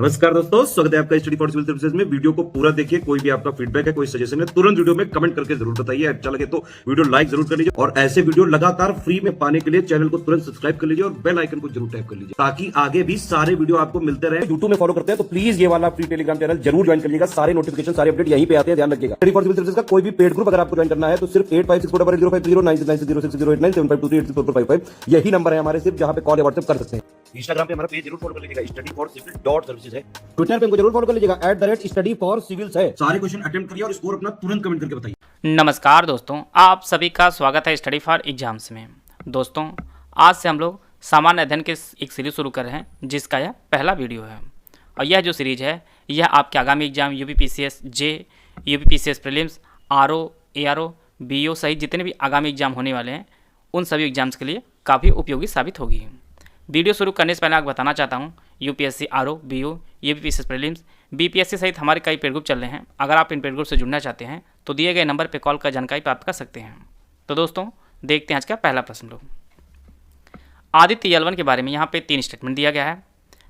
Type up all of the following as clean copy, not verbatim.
नमस्कार दोस्तों, स्वागत है आपका स्टडी फॉर सिविल सर्विसेज में। वीडियो को पूरा देखिए। कोई भी आपका फीडबैक है, कोई सजेशन है, तुरंत वीडियो में कमेंट करके जरूर बताइए। अच्छा लगे तो वीडियो लाइक जरूर कर लीजिए और ऐसे वीडियो लगातार फ्री में पाने के लिए चैनल को तुरंत सब्सक्राइब कर लीजिए और बेल आइकन को जरूर टैप कर लीजिए ताकि आगे भी सारे वीडियो आपको मिलते रहे। यूट्यूब में फॉलो करते हैं तो प्लीज ये वाला फ्री टेलीग्राम चैनल जरूर ज्वाइन करिएगा। सारे नोटिफिकेशन, सारे अपडेट यहीं पे आते हैं, ध्यान रखिएगा। स्टडी फॉर सिविल सर्विसेज का कोई भी पेड ग्रुप अगर आपको ज्वाइन करना है तो सिर्फ 8564809606097523860455 यही नंबर है हमारे, सिर्फ जहां पे कॉल या व्हाट्सएप कर सकते हैं। इंस्टाग्राम पे हमारा पेज जरूर फॉलो कर लीजिएगा, स्टडी फॉर सिविल .सर्विसेज है। ट्विटर पे हमको जरूर फॉलो कर लीजिएगा, @study for civils है। सारे क्वेश्चन अटेम्प्ट करिए और स्कोर अपना तुरंत कमेंट करके बताइए। नमस्कार दोस्तों, आप सभी का स्वागत है स्टडी फॉर एग्जाम्स में। दोस्तों, आज से हम लोग सामान्य अध्ययन के एक सीरीज शुरू कर रहे हैं जिसका यह पहला वीडियो है। और यह जो सीरीज है यह आपके आगामी exam UPPCS J, UPPCS prelims, RO, ARO, BO सहित जितने भी आगामी एग्जाम होने वाले हैं उन सभी एग्जाम्स के लिए काफ़ी उपयोगी साबित होगी। वीडियो शुरू करने से पहले आपको बताना चाहता हूँ, UPSC, RO, BO, UPPCS prelims, BPSC सहित हमारे कई पेड ग्रुप चल रहे हैं। अगर आप इन पेड ग्रुप से जुड़ना चाहते हैं तो दिए गए नंबर पर कॉल कर जानकारी प्राप्त कर सकते हैं। तो दोस्तों, देखते हैं आज का पहला प्रश्न लोग। आदित्य एल1 के बारे में यहाँ पे 3 स्टेटमेंट दिया गया है।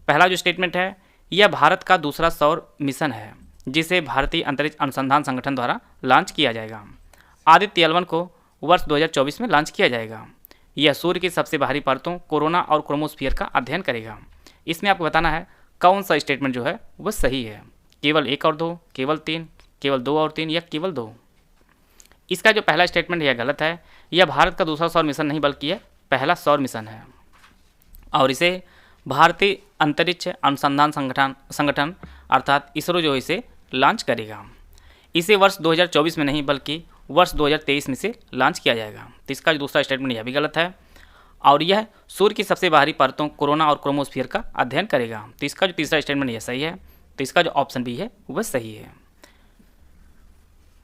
पहला जो स्टेटमेंट है, यह भारत का दूसरा सौर मिशन है जिसे भारतीय अंतरिक्ष अनुसंधान संगठन द्वारा लॉन्च किया जाएगा। आदित्य एल1 को वर्ष 2024 में लॉन्च किया जाएगा। यह सूर्य की सबसे बाहरी परतों कोरोना और क्रोमोस्फीयर का अध्ययन करेगा। इसमें आपको बताना है कौन सा स्टेटमेंट जो है वह सही है। केवल 1 और 2, केवल 3, केवल 2 और 3 या केवल 2। इसका जो पहला स्टेटमेंट यह गलत है। यह भारत का दूसरा सौर मिशन नहीं बल्कि यह पहला सौर मिशन है और इसे भारतीय अंतरिक्ष अनुसंधान संगठन अर्थात इसरो जो इसे लॉन्च करेगा। इसे वर्ष 2024 में नहीं बल्कि वर्ष 2023 में से लॉन्च किया जाएगा। तो इसका जो दूसरा स्टेटमेंट यह भी गलत है और यह सूर्य की सबसे बाहरी परतों कोरोना और क्रोमोस्फीयर का अध्ययन करेगा। तो इसका जो तीसरा स्टेटमेंट यह सही है। तो इसका जो ऑप्शन बी है वह सही है।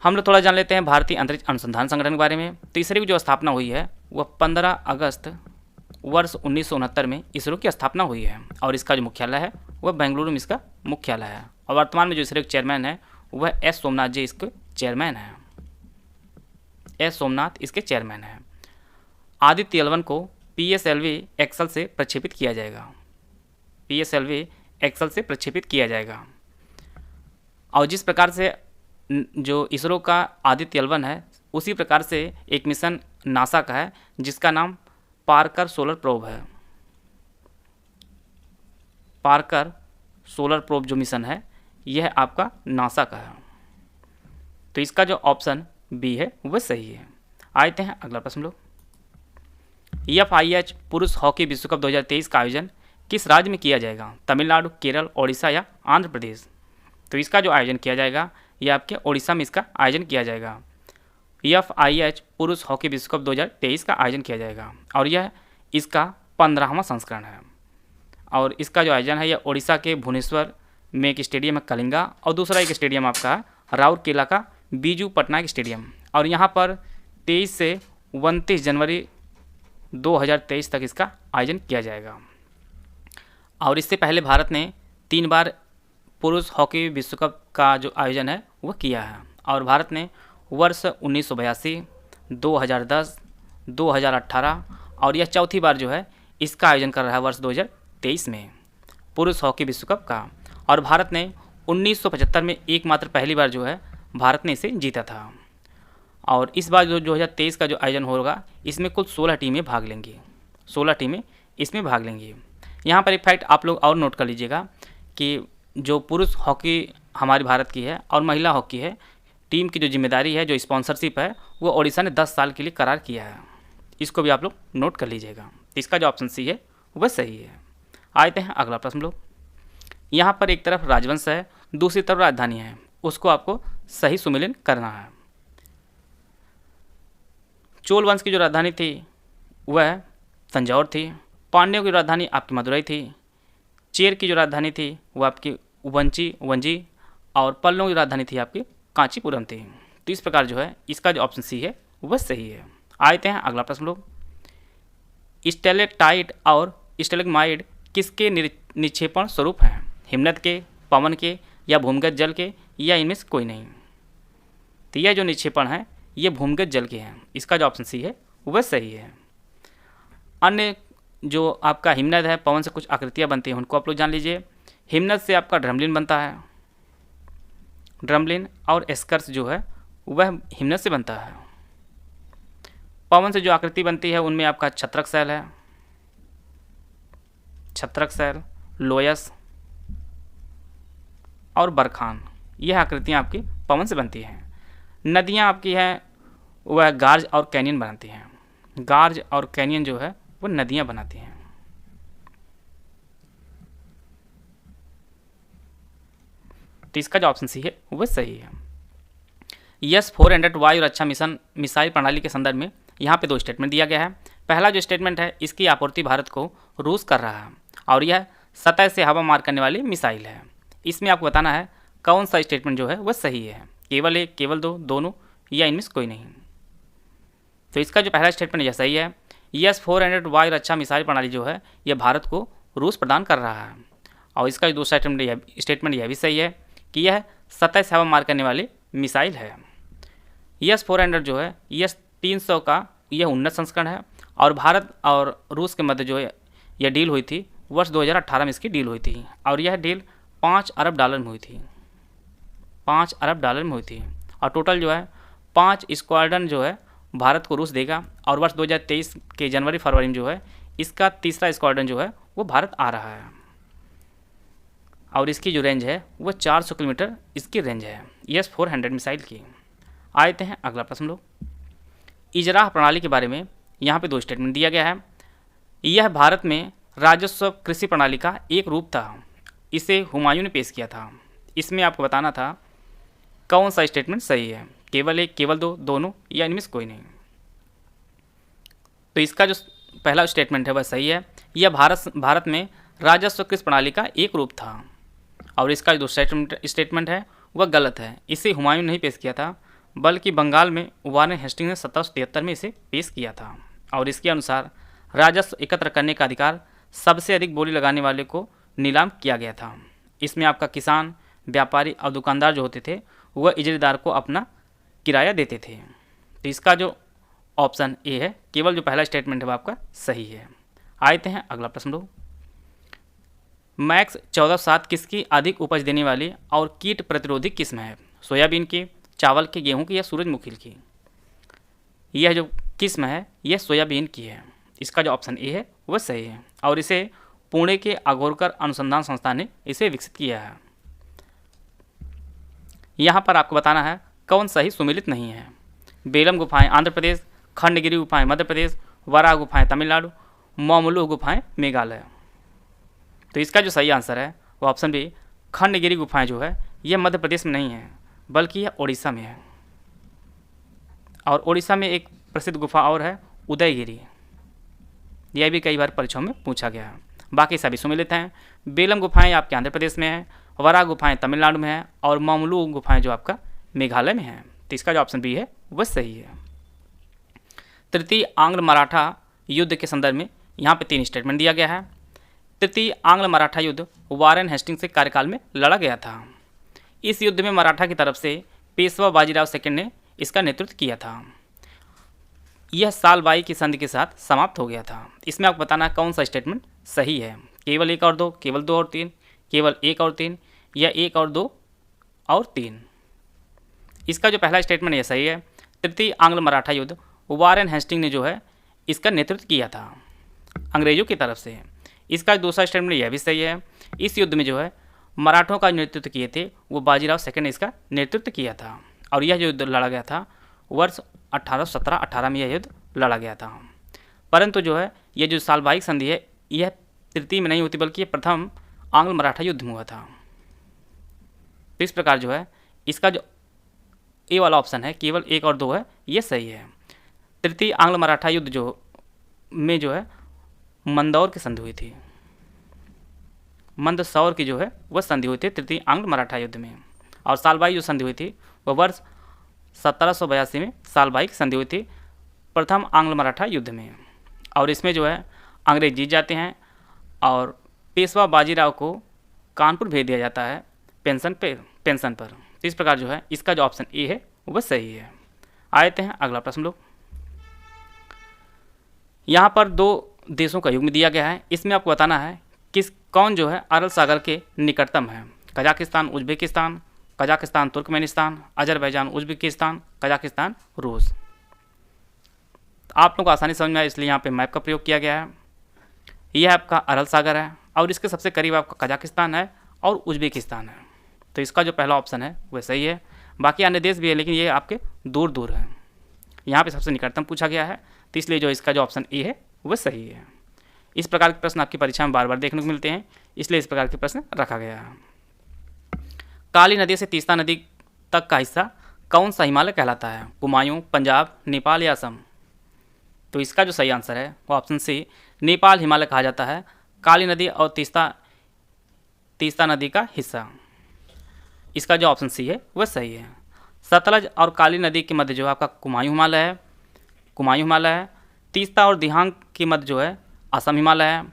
हम लोग थोड़ा जान लेते हैं भारतीय अंतरिक्ष अनुसंधान संगठन के बारे में। तो इसरो की जो स्थापना हुई है वह 15 अगस्त वर्ष 1969 में इसरो की स्थापना हुई है और इसका जो मुख्यालय है वह बेंगलुरु में इसका मुख्यालय है। और वर्तमान में जो इसरो के चेयरमैन है वह एस सोमनाथ जी इसके चेयरमैन है। एस सोमनाथ इसके चेयरमैन है। आदित्य एल1 को PSLV एक्सल से प्रक्षेपित किया जाएगा। PSLV एक्सल से प्रक्षेपित किया जाएगा। और जिस प्रकार से जो इसरो का आदित्य एल1 है उसी प्रकार से एक मिशन नासा का है जिसका नाम पार्कर सोलर प्रोब है। पार्कर सोलर प्रोब जो मिशन है यह आपका नासा का है। तो इसका जो ऑप्शन बी है वह सही है। आते हैं अगला प्रश्न लोग। FIH पुरुष हॉकी विश्व कप 2023 का आयोजन किस राज्य में किया जाएगा? तमिलनाडु, केरल, ओडिशा या आंध्र प्रदेश? तो इसका जो आयोजन किया जाएगा यह आपके ओडिशा में इसका आयोजन किया जाएगा। FIH पुरुष हॉकी विश्व कप 2023 का आयोजन किया जाएगा और यह इसका 15वां संस्करण है। और इसका जो आयोजन है यह ओडिशा के भुवनेश्वर में एक स्टेडियम है कलिंगा और दूसरा एक स्टेडियम आपका है राउरकेला का बीजू पटनायक स्टेडियम। और यहाँ पर 23 से 29 जनवरी 2023 तक इसका आयोजन किया जाएगा। और इससे पहले भारत ने 3 बार पुरुष हॉकी विश्व कप का जो आयोजन है वह किया है और भारत ने वर्ष 1982, 2010, 2018 और यह चौथी बार जो है इसका आयोजन कर रहा है वर्ष 2023 में पुरुष हॉकी विश्व कप का। और भारत ने 1975 में एकमात्र पहली बार जो है भारत ने इसे जीता था। और इस बार जो 2023 का जो आयोजन होगा इसमें कुल 16 टीमें भाग लेंगी। 16 टीमें इसमें भाग लेंगी। यहाँ पर एक फैक्ट आप लोग और नोट कर लीजिएगा कि जो पुरुष हॉकी हमारी भारत की है और महिला हॉकी है, टीम की जो जिम्मेदारी है, जो स्पॉन्सरशिप है, वो ओडिशा ने 10 साल के लिए करार किया है। इसको भी आप लोग नोट कर लीजिएगा। इसका जो ऑप्शन सी है वह सही है। आते हैं अगला प्रश्न लोग। यहाँ पर एक तरफ राजवंश है, दूसरी तरफ राजधानी है, उसको आपको सही सुमेलन करना है। चोल वंश की जो राजधानी थी वह तंजौर थी। पांड्यों की राजधानी आपकी मदुरई थी। चेर की जो राजधानी थी वह आपकी वंजी और पल्लों की राजधानी थी आपकी कांचीपुरम थी। तो इस प्रकार जो है इसका जो ऑप्शन सी है वह सही है। आते हैं अगला प्रश्न लोग। स्टेलेक्टाइट और स्टेलेग्माइट किसके निक्षेपण स्वरूप हैं? हिमनद के, पवन के या भूमिगत जल के या इनमें से कोई नहीं? तो यह जो निक्षेपण है ये भूमिगत जल के हैं। इसका जो ऑप्शन सी है वह सही है। अन्य जो आपका हिमनद है, पवन से कुछ आकृतियाँ बनती हैं, उनको आप लोग जान लीजिए। हिमनद से आपका ड्रमलिन बनता है, ड्रमलिन और एस्कर्स जो है वह हिमनद से बनता है। पवन से जो आकृति बनती है उनमें आपका छत्रक शैल है, छत्रक शैल, लोयस और बरखान, यह आकृतियाँ आपकी पवन से बनती हैं। नदियाँ आपकी हैं वह गार्ज और कैनियन बनाती हैं, गार्ज और कैनियन जो है वो नदियाँ बनाती हैं। तो इसका जो ऑप्शन सी है वह सही है। S-400 वायु रक्षा मिशन मिसाइल प्रणाली के संदर्भ में यहाँ पे दो स्टेटमेंट दिया गया है। पहला जो स्टेटमेंट है, इसकी आपूर्ति भारत को रूस कर रहा है और यह सतह से हवा मार करने वाली मिसाइल है। इसमें आपको बताना है कौन सा स्टेटमेंट जो है वह सही है, केवल एक, केवल दो, दोनों या इनमें से कोई नहीं। तो इसका जो पहला स्टेटमेंट यह सही है। S-400 वायु रक्षा मिसाइल प्रणाली जो है यह भारत को रूस प्रदान कर रहा है। और इसका जो दूसरा स्टेटमेंट यह भी सही है कि यह सतह से हवा मार करने वाली मिसाइल है। S-400 जो है S-300 का यह उन्नत संस्करण है और भारत और रूस के मध्य जो है यह डील हुई थी वर्ष 2018 में, इसकी डील हुई थी और यह डील $5 अरब में हुई थी, $5 अरब में हुई थी। और टोटल जो है 5 स्क्वाड्रन जो है भारत को रूस देगा और वर्ष 2023 के जनवरी फरवरी में जो है इसका तीसरा स्क्वाड्रन जो है वो भारत आ रहा है और इसकी जो रेंज है वो 400 किलोमीटर इसकी रेंज है S-400 मिसाइल की। आते हैं अगला प्रश्न लोग। इजराह प्रणाली के बारे में यहाँ पे दो स्टेटमेंट दिया गया है। यह भारत में राजस्व कृषि प्रणाली का एक रूप था, इसे हुमायूं ने पेश किया था। इसमें आपको बताना था कौन सा स्टेटमेंट सही है, केवल एक, केवल दो, दोनों या इनमें से कोई नहीं। तो इसका जो पहला स्टेटमेंट है वह सही है। यह भारत में राजस्व कृषि प्रणाली का एक रूप था और इसका जो स्टेटमेंट है वह गलत है। इसे हुमायूं ने नहीं पेश किया था बल्कि बंगाल में वारेन हेस्टिंग्स ने 1773 में इसे पेश किया था और इसके अनुसार राजस्व एकत्र करने का अधिकार सबसे अधिक बोली लगाने वाले को नीलाम किया गया था। इसमें आपका किसान, व्यापारी और दुकानदार जो होते थे वह इजरादार को अपना किराया देते थे। तो इसका जो ऑप्शन ए है, केवल जो पहला स्टेटमेंट है वह आपका सही है। आते हैं अगला प्रश्न लोग। मैक्स 14-7 किसकी अधिक उपज देने वाली और कीट प्रतिरोधी किस्म है? सोयाबीन की, चावल की, गेहूं की या सूरजमुखी की? यह जो किस्म है यह सोयाबीन की है। इसका जो ऑप्शन ए है वह सही है और इसे पुणे के अघोरकर अनुसंधान संस्थान ने इसे विकसित किया है। यहाँ पर आपको बताना है कौन सही सुमेलित नहीं है। बेलम गुफाएं आंध्र प्रदेश, खंडगिरी गुफाएं मध्य प्रदेश, वराह गुफाएं तमिलनाडु, मौमलुह गुफाएं मेघालय। तो इसका जो सही आंसर है वो ऑप्शन बी, खंडगिरी गुफाएं जो है यह मध्य प्रदेश में नहीं है बल्कि यह उड़ीसा में है। और उड़ीसा में एक प्रसिद्ध गुफा और है उदयगिरी, यह भी कई बार परीक्षाओं में पूछा गया है। बाकी सभी सुमेलित हैं। बेलम गुफाएं आपके आंध्र प्रदेश में है, वराह गुफाएं तमिलनाडु में है और मौमलुह गुफाएं जो आपका मेघालय में है। तो इसका जो ऑप्शन बी है वह सही है। तृतीय आंग्ल मराठा युद्ध के संदर्भ में यहाँ पे 3 स्टेटमेंट दिया गया है। तृतीय आंग्ल मराठा युद्ध वारेन हेस्टिंग्स के कार्यकाल में लड़ा गया था। इस युद्ध में मराठा की तरफ से पेशवा बाजीराव सेकंड ने इसका नेतृत्व किया था। यह सालबाई की संधि के साथ समाप्त हो गया था। इसमें आपको बताना कौन सा स्टेटमेंट सही है, केवल 1 और 2, केवल 2 और 3, केवल 1 और 3 या 1 और 2 और 3। इसका जो पहला स्टेटमेंट यह सही है। तृतीय आंग्ल मराठा युद्ध वारेन हेस्टिंग ने जो है इसका नेतृत्व किया था अंग्रेजों की तरफ से। इसका दूसरा स्टेटमेंट यह भी सही है। इस युद्ध में जो है मराठों का नेतृत्व किए थे वो बाजीराव सेकंड ने इसका नेतृत्व किया था और यह जो युद्ध लड़ा गया था वर्ष 1817-18 में यह युद्ध लड़ा गया था। परंतु जो है ये जो सालबाई संधि है यह तृतीय में नहीं होती बल्कि यह प्रथम आंग्ल मराठा युद्ध में हुआ था। तो इस प्रकार जो है इसका जो ए वाला ऑप्शन है केवल 1 और 2 है ये सही है। तृतीय आंग्ल मराठा युद्ध जो है मंदौर की संधि हुई थी, मंदसौर की जो है वह संधि हुई थी तृतीय आंग्ल मराठा युद्ध में। और सालबाई जो संधि हुई थी वह वर्ष 1782 में सालबाई की संधि हुई थी प्रथम आंग्ल मराठा युद्ध में। और इसमें जो है अंग्रेज जीत जाते हैं और पेशवा बाजीराव को कानपुर भेज दिया जाता है पेंशन पर। तो इस प्रकार जो है इसका जो ऑप्शन ए है वह सही है। आते हैं अगला प्रश्न लोग। यहाँ पर 2 देशों का युग्म दिया गया है। इसमें आपको बताना है कौन जो है अरल सागर के निकटतम है? Kazakhstan, Uzbekistan, Kazakhstan Turkmenistan, Azerbaijan Uzbekistan, Kazakhstan रूस। आप लोग को आसानी समझ में आए इसलिए यहाँ पे मैप का प्रयोग किया गया है। यह आपका अरल सागर है और इसके सबसे करीब आपका कजाकिस्तान है और उज्बेकिस्तान है। तो इसका जो पहला ऑप्शन है वह सही है। बाकी अन्य देश भी है लेकिन ये आपके दूर दूर है। यहाँ पे सबसे निकटतम पूछा गया है तो इसलिए जो इसका जो ऑप्शन ए है वह सही है। इस प्रकार के प्रश्न आपकी परीक्षा में बार बार देखने को मिलते हैं इसलिए इस प्रकार के प्रश्न रखा गया है। काली नदी से तीस्ता नदी तक का हिस्सा कौन सा हिमालय कहलाता है? कुमायूं, पंजाब, नेपाल या असम? तो इसका जो सही आंसर है वो ऑप्शन सी, नेपाल हिमालय कहा जाता है काली नदी और तीस्ता नदी का हिस्सा। इसका जो ऑप्शन सी है वह सही है। सतलज और काली नदी के मध्य जो है आपका कुमायूं हिमालय है। तीस्ता और दिहांग के मध्य जो है असम हिमालय है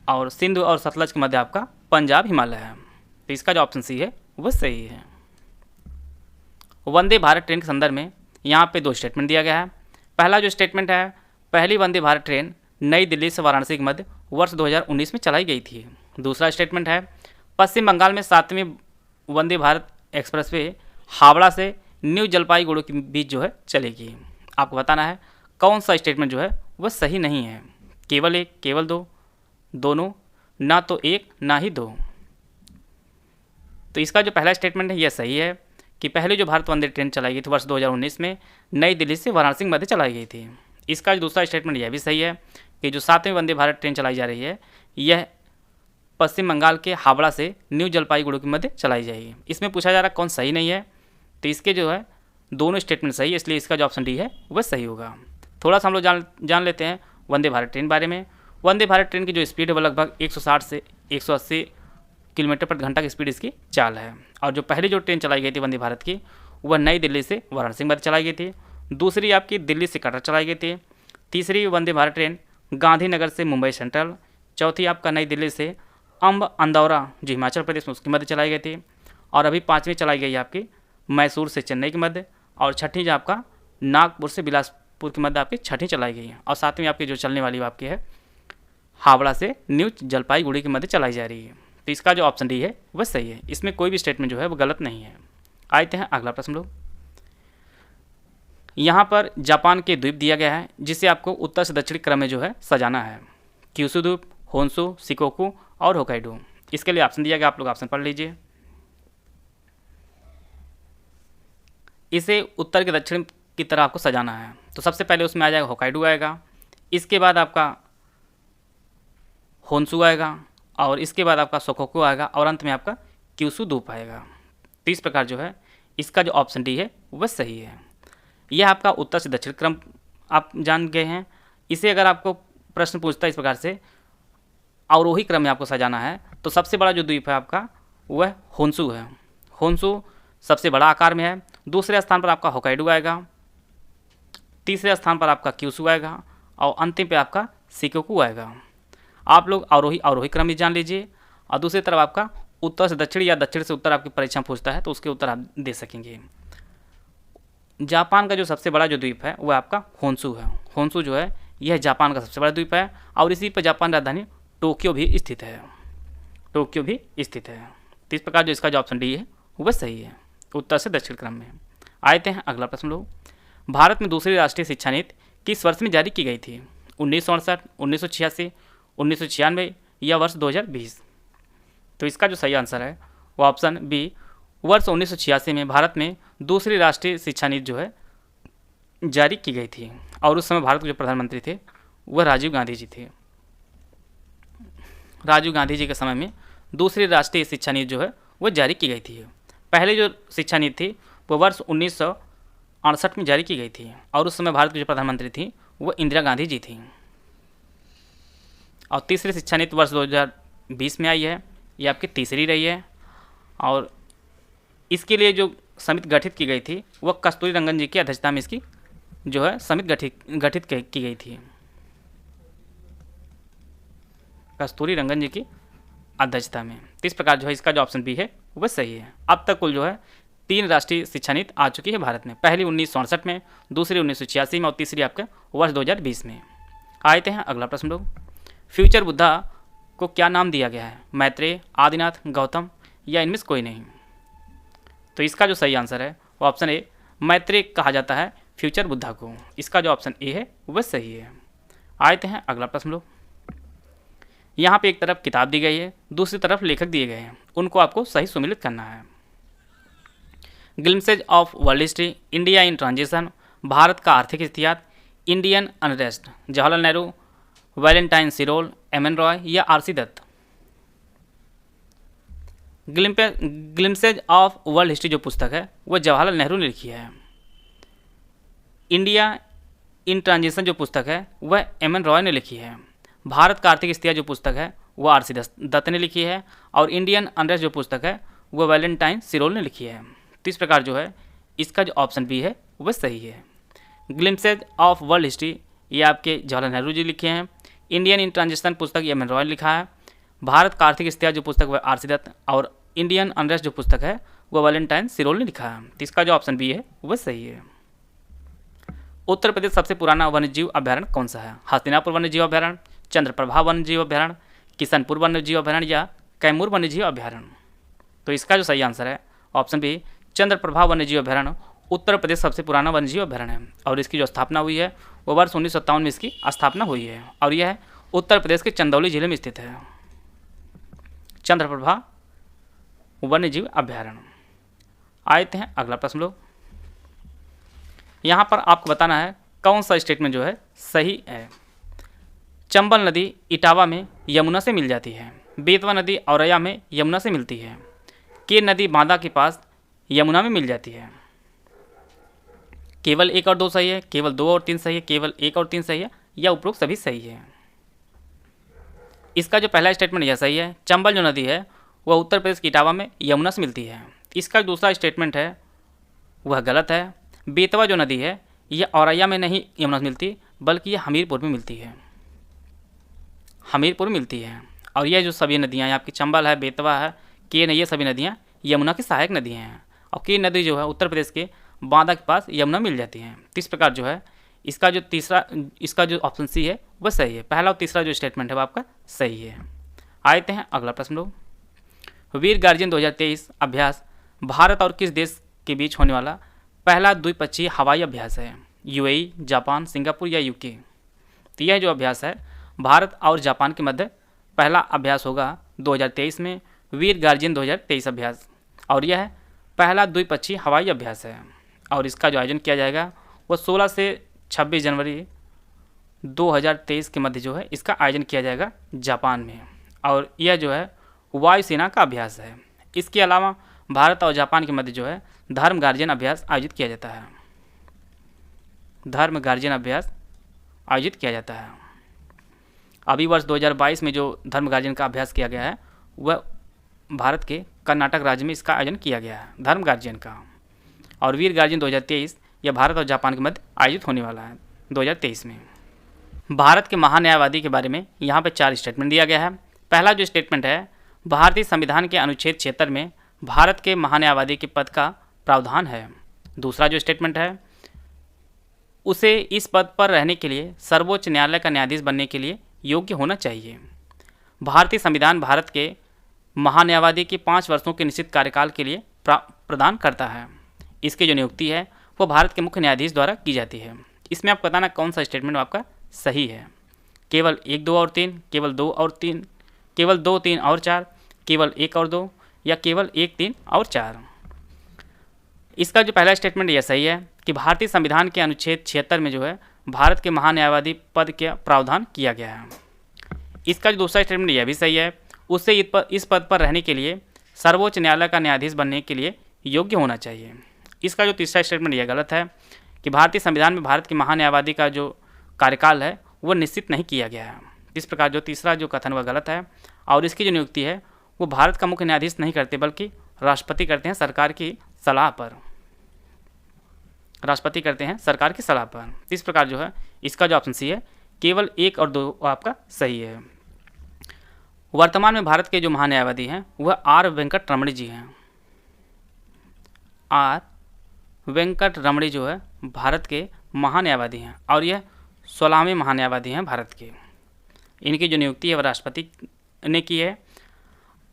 और सिंधु और सतलज के मध्य आपका पंजाब हिमालय है। तो इसका जो ऑप्शन सी है वह सही है। वंदे भारत ट्रेन के संदर्भ में यहाँ पे 2 स्टेटमेंट दिया गया है। पहला जो स्टेटमेंट है, पहली वंदे भारत ट्रेन नई दिल्ली से वाराणसी के मध्य वर्ष 2019 में चलाई गई थी। दूसरा स्टेटमेंट है, पश्चिम बंगाल में 7वीं वंदे भारत एक्सप्रेसवे हावड़ा से न्यू जलपाईगुड़ी के बीच जो है चलेगी। आपको बताना है कौन सा स्टेटमेंट जो है वह सही नहीं है। केवल 1, केवल 2, दोनों, ना तो 1 ना ही 2। तो इसका जो पहला स्टेटमेंट है यह सही है कि पहले जो भारत वंदे ट्रेन चलाई गई थी वर्ष 2019 में नई दिल्ली से वाराणसी के मध्य चलाई गई थी। इसका जो दूसरा स्टेटमेंट यह भी सही है कि जो 7वीं वंदे भारत ट्रेन चलाई जा रही है यह पश्चिम बंगाल के हावड़ा से न्यू जलपाईगुड़ी के मध्य चलाई जाएगी। इसमें पूछा जा रहा है कौन सही नहीं है, तो इसके जो है दोनों स्टेटमेंट सही है इसलिए इसका जो ऑप्शन डी है वह सही होगा। थोड़ा सा हम लोग जान लेते हैं वंदे भारत ट्रेन बारे में। वंदे भारत ट्रेन की जो स्पीड है वो लगभग 160 से 180 किलोमीटर प्रति घंटा की स्पीड इसकी चाल है। और जो पहली जो ट्रेन चलाई गई थी वंदे भारत की वह नई दिल्ली से वाराणसी के मध्य चलाई गई थी। दूसरी आपकी दिल्ली से कटरा चलाई गई थी। तीसरी वंदे भारत ट्रेन गांधीनगर से मुंबई सेंट्रल। चौथी आपका नई दिल्ली से अंदौरा जो हिमाचल प्रदेश में उसके मध्य चलाई गई थी। और अभी 5वीं चलाई गई आपकी मैसूर से चेन्नई के मध्य। और छठी जो आपका नागपुर से बिलासपुर के मध्य आपकी छठी चलाई गई है। और 7वीं आपकी जो चलने वाली आपकी है हावड़ा से न्यू जलपाईगुड़ी के मध्य चलाई जा रही है। तो इसका जो ऑप्शन डी है वह सही है। इसमें कोई भी स्टेटमेंट जो है वो गलत नहीं है। आते हैं अगला प्रश्न लोग। यहाँ पर जापान के द्वीप दिया गया है जिसे आपको उत्तर से दक्षिण क्रम में जो है सजाना है। क्यूशू द्वीप, होन्शु, शिकोकू और होकाइडो। इसके लिए ऑप्शन दिया गया, आप लोग ऑप्शन पढ़ लीजिए। इसे उत्तर के दक्षिण की तरह आपको सजाना है। तो सबसे पहले उसमें आ जाएगा होकाइडो आएगा, इसके बाद आपका होन्शु आएगा और इसके बाद आपका शिकोकू आएगा और अंत में आपका क्यूशू द्वीप आएगा। तो इस प्रकार जो है इसका जो ऑप्शन डी है वह सही है। यह आपका उत्तर से दक्षिण क्रम आप जान गए हैं। इसे अगर आपको प्रश्न पूछता है इस प्रकार से अवरोही क्रम में आपको सजाना है तो सबसे बड़ा जो द्वीप है आपका वह होन्शु है। होन्शु सबसे बड़ा आकार में है। दूसरे स्थान पर आपका होकाइडो आएगा, तीसरे स्थान पर आपका क्यूशू आएगा और अंतिम पे आपका शिकोकू आएगा। आप लोग अवरोही क्रम ही जान लीजिए। और दूसरी तरफ आपका उत्तर से दक्षिण या दक्षिण से उत्तर आपकी परीक्षा पूछता है तो उसके उत्तर आप दे सकेंगे। जापान का जो सबसे बड़ा जो द्वीप है वह आपका होन्शु है। होन्शु जो है यह जापान का सबसे बड़ा द्वीप है और इसी पर जापान राजधानी टोक्यो भी स्थित है। तो इस प्रकार जो इसका जो ऑप्शन डी है वह सही है, उत्तर से दक्षिण क्रम में। आते हैं अगला प्रश्न लोग। भारत में दूसरी राष्ट्रीय शिक्षा नीति किस वर्ष में जारी की गई थी? 1968, 1986, 1996 या वर्ष 2020? तो इसका जो सही आंसर है वो ऑप्शन बी, वर्ष 1986 में भारत में दूसरी राष्ट्रीय शिक्षा नीति जो है जारी की गई थी। और उस समय भारत के जो प्रधानमंत्री थे वह राजीव गांधी जी थे। राजीव गांधी जी के समय में दूसरी राष्ट्रीय शिक्षा नीति जो है वह जारी की गई थी। पहले जो शिक्षा नीति थी वो वर्ष 1968 में जारी की गई थी और उस समय भारत की जो प्रधानमंत्री थी वह इंदिरा गांधी जी थी। और तीसरी शिक्षा नीति वर्ष 2020 में आई है, ये आपकी तीसरी रही है। और इसके लिए जो समिति गठित की गई थी वह कस्तूरी रंगन जी की अध्यक्षता में इसकी जो है समिति गठित की गई थी। कस्तूरी रंगन जी की अध्यक्षता में। तो इस प्रकार जो है इसका जो ऑप्शन बी है वह सही है। अब तक कुल जो है 3 राष्ट्रीय शिक्षा नीति आ चुकी है भारत में। पहली 1967 में, दूसरी 1986 में और तीसरी आपके वर्ष 2020 में। आते हैं अगला प्रश्न लोग। फ्यूचर बुद्धा को क्या नाम दिया गया है? मैत्रेय, आदिनाथ, गौतम या इनमें से कोई नहीं? तो इसका जो सही आंसर है वो ऑप्शन ए, मैत्रेय कहा जाता है फ्यूचर बुद्धा को। इसका जो ऑप्शन ए है वह सही है। आते हैं अगला प्रश्न लोग। यहाँ पे एक तरफ किताब दी गई है, दूसरी तरफ लेखक दिए गए हैं, उनको आपको सही सुमिलित करना है। Glimpses of world history, India in transition, भारत का आर्थिक इतिहास, Indian unrest, Jawaharlal Nehru, Valentine Chirol, M N. Roy या R C. Dutt? Glimpses of world history जो पुस्तक है वह जवाहरलाल नेहरू ने लिखी है। इंडिया इन ट्रांजिशन जो पुस्तक है वह एम.एन. रॉय ने लिखी है। भारत का आर्थिक इतिहास जो पुस्तक है वह आर.सी. दत्त ने लिखी है। और इंडियन अनरेस्ट जो पुस्तक है वह वैलेंटाइन सिरोल ने लिखी है। तो इस प्रकार जो है इसका जो ऑप्शन बी है वह सही है। ग्लिम्सेज ऑफ वर्ल्ड हिस्ट्री ये आपके जवाहरलाल नेहरू जी लिखे हैं। इंडियन इन ट्रांजिशन पुस्तक ये एम.एन. रॉय ने लिखा है। भारत का आर्थिक इतिहास जो पुस्तक वह आर.सी. दत्त और इंडियन अनरेस्ट जो पुस्तक है वह वैलेंटाइन सिरोल ने लिखा है। तो इसका जो ऑप्शन बी है वह सही है। उत्तर प्रदेश सबसे पुराना वन्यजीव अभ्यारण्य कौन सा है? हस्तिनापुर वन्यजीव अभ्यारण्य, चंद्रप्रभा वन्यजीव अभ्यारण्य, किशनपुर वन्यजीव अभ्यारण्य या कैमूर वन्यजीव अभ्यारण्य? तो इसका जो सही आंसर है ऑप्शन बी, चंद्रप्रभा वन्यजीव अभ्यारण्य उत्तर प्रदेश सबसे पुराना वन्यजीव अभ्यारण्य है। और इसकी जो स्थापना हुई है वो वर्ष 1957 में इसकी स्थापना हुई है और यह उत्तर प्रदेश के चंदौली जिले में स्थित है, चंद्रप्रभा वन्यजीव अभ्यारण्य। आते हैं अगला प्रश्न लोग। यहाँ पर आपको बताना है कौन सा स्टेटमेंट जो है सही है। चंबल नदी इटावा में यमुना से मिल जाती है, बेतवा नदी औरैया में यमुना से मिलती है, केन नदी बांदा के पास यमुना में मिल जाती है। केवल 1 और 2 सही है, केवल 2 और 3 सही है, केवल 1 और 3 सही है या उपरोक्त सभी सही है? इसका जो पहला स्टेटमेंट यह सही है। चंबल जो नदी है वह उत्तर प्रदेश के इटावा में यमुना से मिलती है। इसका दूसरा स्टेटमेंट है वह गलत है। बेतवा जो नदी है यह औरैया में नहीं यमुना से मिलती बल्कि यह हमीरपुर में मिलती है, हमीरपुर मिलती है। और यह जो सभी नदियाँ आपकी चंबल है, बेतवा है, केन है, ये सभी नदियाँ यमुना की सहायक नदियाँ हैं। और केन नदी जो है उत्तर प्रदेश के बांदा के पास यमुना मिल जाती हैं। तो इस प्रकार जो है इसका जो ऑप्शन सी है वह सही है। पहला और तीसरा जो स्टेटमेंट है वो आपका सही है। आते हैं अगला प्रश्न लोग। वीर गार्जियन 2023 अभ्यास भारत और किस देश के बीच होने वाला पहला द्विपक्षीय हवाई अभ्यास है? यूएई, जापान, सिंगापुर या यूके? तो यह जो अभ्यास है भारत और जापान के मध्य पहला अभ्यास होगा 2023 में, वीर गार्जियन 2023 अभ्यास। और यह पहला द्विपक्षीय हवाई अभ्यास है और इसका जो आयोजन किया जाएगा वह 16 से 26 जनवरी 2023 के मध्य जो है इसका आयोजन किया जाएगा जापान में। और यह जो है वायुसेना का अभ्यास है। इसके अलावा भारत और जापान के मध्य जो है धर्म गार्जियन अभ्यास आयोजित किया जाता है, धर्म गार्जियन अभ्यास आयोजित किया जाता है। अभी वर्ष 2022 में जो धर्म गार्जियन का अभ्यास किया गया है वह भारत के कर्नाटक राज्य में इसका आयोजन किया गया है धर्म गार्जियन का। और वीर गार्जियन 2023 यह भारत और जापान के मध्य आयोजित होने वाला है 2023 में। भारत के महान्यायवादी के बारे में यहाँ पे 4 स्टेटमेंट दिया गया है। पहला जो स्टेटमेंट है, भारतीय संविधान के अनुच्छेद 76 में भारत के महान्यायवादी के पद का प्रावधान है। दूसरा जो स्टेटमेंट है, उसे इस पद पर रहने के लिए सर्वोच्च न्यायालय का न्यायाधीश बनने के लिए योग्य होना चाहिए। भारतीय संविधान भारत के महान्यायवादी के 5 वर्षों के निश्चित कार्यकाल के लिए प्रदान करता है। इसकी जो नियुक्ति है वो भारत के मुख्य न्यायाधीश द्वारा की जाती है। इसमें आप बताना कौन सा स्टेटमेंट आपका सही है। केवल 1, 2 और 3, केवल 2 और 3, केवल 2, 3 और 4, केवल 1 और 2 या केवल 1, 3 और 4? इसका जो पहला स्टेटमेंट यह सही है कि भारतीय संविधान के अनुच्छेद 76 में जो है भारत के महान्यायवादी पद का प्रावधान किया गया है। इसका जो दूसरा स्टेटमेंट यह भी सही है, उससे इस पद पर रहने के लिए सर्वोच्च न्यायालय का न्यायाधीश बनने के लिए योग्य होना चाहिए। इसका जो तीसरा स्टेटमेंट यह गलत है कि भारतीय संविधान में भारत के महान्यायवादी का जो कार्यकाल है वो निश्चित नहीं किया गया है। इस प्रकार जो तीसरा जो कथन वह गलत है। और इसकी जो नियुक्ति है वो भारत का मुख्य न्यायाधीश नहीं करते बल्कि राष्ट्रपति करते हैं सरकार की सलाह पर, राष्ट्रपति करते हैं सरकार की सलाह पर। इस प्रकार जो है इसका जो ऑप्शन सी है केवल 1 और 2 आपका सही है। वर्तमान में भारत के जो महान्यायवादी हैं वह आर वेंकट रमणी जी हैं। आर वेंकट रमणी जो है भारत के महान्यायवादी हैं और यह 16वें महान्यायवादी हैं भारत के। इनकी जो नियुक्ति है वह राष्ट्रपति ने की है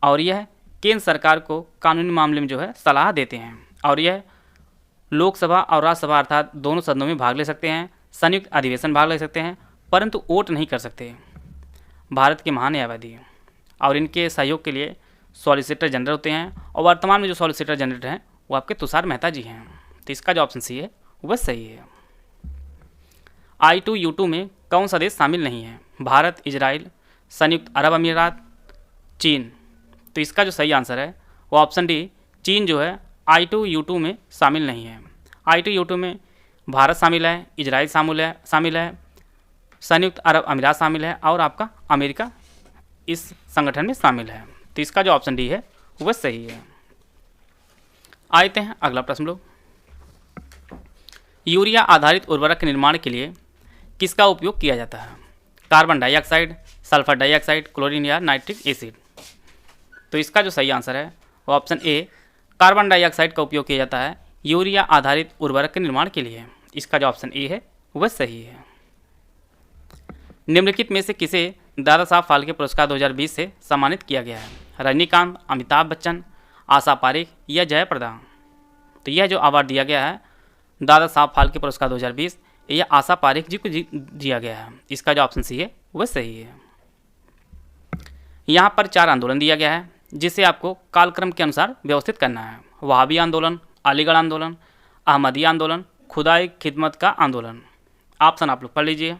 और यह केंद्र सरकार को कानूनी मामले में जो है सलाह देते हैं और यह लोकसभा और राज्यसभा अर्थात दोनों सदनों में भाग ले सकते हैं, संयुक्त अधिवेशन भाग ले सकते हैं, परंतु वोट नहीं कर सकते। भारत के महान न्यायवादी और इनके सहयोग के लिए सॉलिसिटर जनरल होते हैं और वर्तमान में जो सॉलिसिटर जनरल हैं वो आपके तुषार मेहता जी हैं। तो इसका जो ऑप्शन सी है वह सही है। I2U2 में कौन सा देश शामिल नहीं है? भारत, इजराइल, संयुक्त अरब अमीरात, चीन। तो इसका जो सही आंसर है वो ऑप्शन डी, चीन जो है I2U2 में शामिल नहीं है। I2U2 में भारत शामिल है, इजराइल शामिल है, संयुक्त अरब अमीरात शामिल है और आपका अमेरिका इस संगठन में शामिल है। तो इसका जो ऑप्शन डी है वह सही है। आते हैं अगला प्रश्न लोग। यूरिया आधारित उर्वरक के निर्माण के लिए किसका उपयोग किया जाता है? Carbon dioxide, sulphur dioxide, chlorine या नाइट्रिक एसिड। तो इसका जो सही आंसर है वो ऑप्शन ए, कार्बन डाइऑक्साइड का उपयोग किया जाता है यूरिया आधारित उर्वरक के निर्माण के लिए। इसका जो ऑप्शन ए है वह सही है। निम्नलिखित में से किसे दादा साहब फाल्के पुरस्कार 2020 से सम्मानित किया गया है? रजनीकांत, अमिताभ बच्चन, आशा पारेख या जयप्रदा। तो यह जो अवार्ड दिया गया है दादा साहब फाल्के पुरस्कार 2020 यह आशा पारेख जी को दिया गया है। इसका जो ऑप्शन सी है वह सही है। यहाँ पर 4 आंदोलन दिया गया है जिसे आपको कालक्रम के अनुसार व्यवस्थित करना है। वहाबी आंदोलन, अलीगढ़ आंदोलन, अहमदी आंदोलन, खुदाई खिदमत का आंदोलन। ऑप्शन आप लोग पढ़ लीजिए।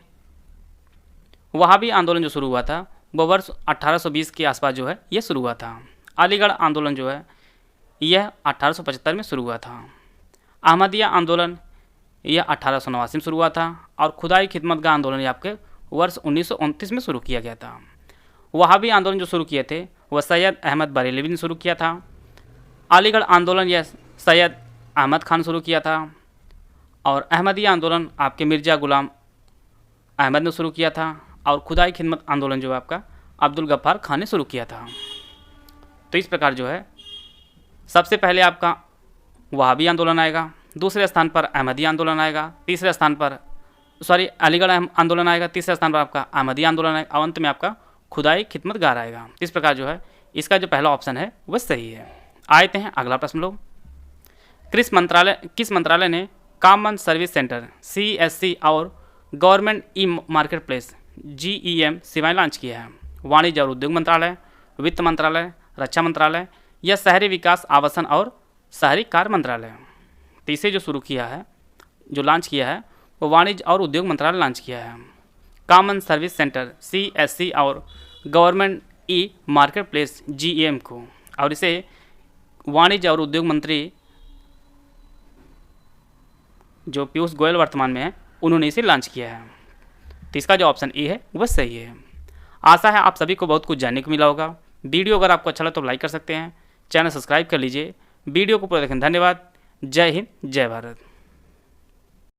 वहाबी आंदोलन जो शुरू हुआ था वो वर्ष 1820 के आसपास जो है यह शुरू हुआ था। अलीगढ़ आंदोलन जो है यह 1875 में शुरू हुआ था। अहमदिया आंदोलन यह 1889 में शुरू हुआ था और खुदाई खिदमत का आंदोलन ये आपके वर्ष 1929 में शुरू किया गया था। वहाबी आंदोलन जो शुरू किए थे वह सैयद अहमद बरेलवी ने शुरू किया था। अलीगढ़ आंदोलन यह सैयद अहमद खान शुरू किया था और अहमदिया आंदोलन आपके मिर्ज़ा गुलाम अहमद ने शुरू किया था और खुदाई खिदमत आंदोलन जो है आपका अब्दुल गफ्फार खान ने शुरू किया था। तो इस प्रकार जो है सबसे पहले आपका वहाबी आंदोलन आएगा, दूसरे स्थान पर अहमदी आंदोलन आएगा, तीसरे स्थान पर अलीगढ़ आंदोलन आएगा, तीसरे स्थान पर आपका अहमदी आंदोलन आएगा और अंत में आपका खुदाई खिदमत गार आएगा। इस प्रकार जो है इसका जो पहला ऑप्शन है वह सही है। आते हैं अगला प्रश्न लोग। किस मंत्रालय ने कॉमन सर्विस सेंटर CSC और government e market place GEM सेवाएं लॉन्च किया है? वाणिज्य और उद्योग मंत्रालय, वित्त मंत्रालय, रक्षा मंत्रालय या शहरी विकास आवासन और शहरी कार्य मंत्रालय। तो इसे जो शुरू किया है, जो लॉन्च किया है वो वाणिज्य और उद्योग मंत्रालय लॉन्च किया है। कॉमन सर्विस सेंटर CSC और government e market place GEM को, और इसे वाणिज्य और उद्योग मंत्री जो पीयूष गोयल वर्तमान में है उन्होंने इसे लॉन्च किया है। तो इसका जो ऑप्शन ए है वह सही है। आशा है आप सभी को बहुत कुछ जानने को मिला होगा। वीडियो अगर आपको अच्छा लगा तो लाइक कर सकते हैं, चैनल सब्सक्राइब कर लीजिए। वीडियो को पूरा देखें। धन्यवाद। जय हिंद, जय भारत।